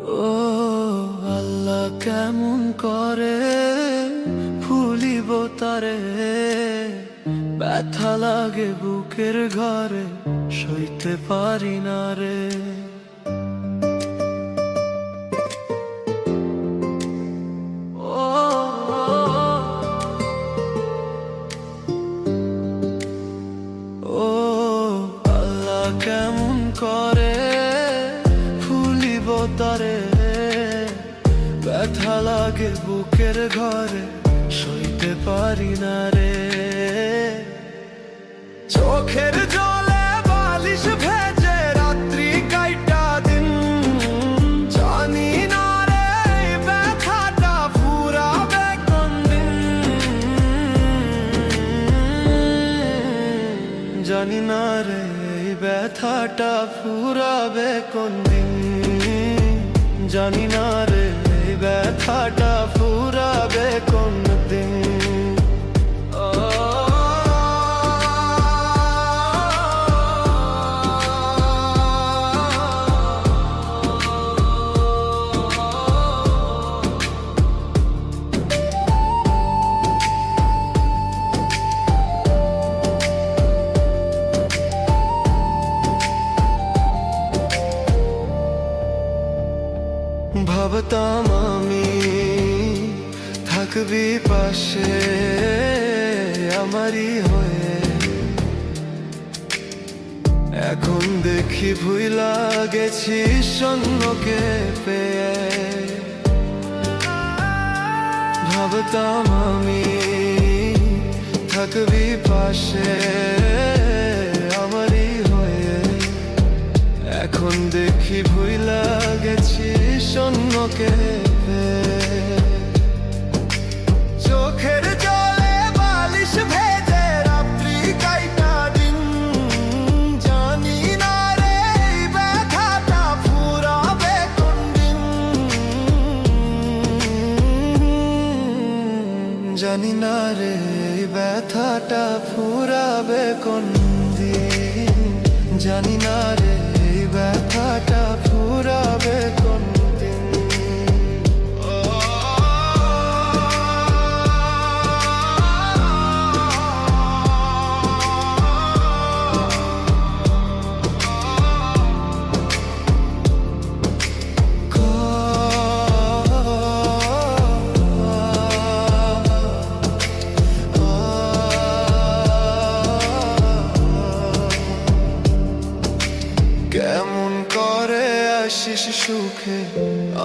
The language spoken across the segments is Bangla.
ও আল্লাহ, কেমন করে ভুলিব তারে, ব্যথা লাগে বুকের ঘরে, সইতে পারি না রে। ও আল্লাহ, কেমন করে ভুলিব তারে, ব্যথা লাগে বুকের ঘরে, সইতে পারি না রে। চোখের জলে বালিশ ভেজে রাত্রি কাইটা দিন, জানি না রে ব্যথাটা ফুরাবে কোনদিন, জানি না রে ব্যথাটা ফুরাবে কোনদিন, জানি না রে ব্যথাটা ফুরাবে কোনদিন। ভাবতাম আমি থাকবি পাশে আমারই হয়ে, এখন দেখি ভুইলা গেছি শূন্যকে পেয়ে। ভাবতাম আমি থাকবি পাশে আমারই হয়ে, এখন দেখি ভুইলা গেছি শূন্যকে পেয়ে। চোখের জলে বালিশ ভেজে রাত্রি কাইটা দিন, জানি না রে ব্যথাটা ফুরাবে কোনদিন, জানি না রে ব্যথাটা ফুরাবে কোনদিন, জানি না রে ব্যথাটা ফুরাবে কোনদিন। কেমন করে আসিস সুখে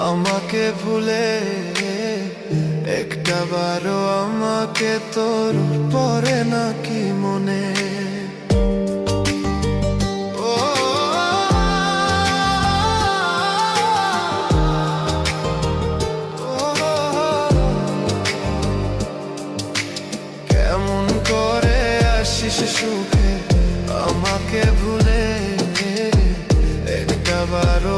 আমাকে ভুলে, একটা বারও আমাকে তোর পরে নাকি মনে। কেমন করে আসিস সুখে আমাকে ভুলে, একটাবারও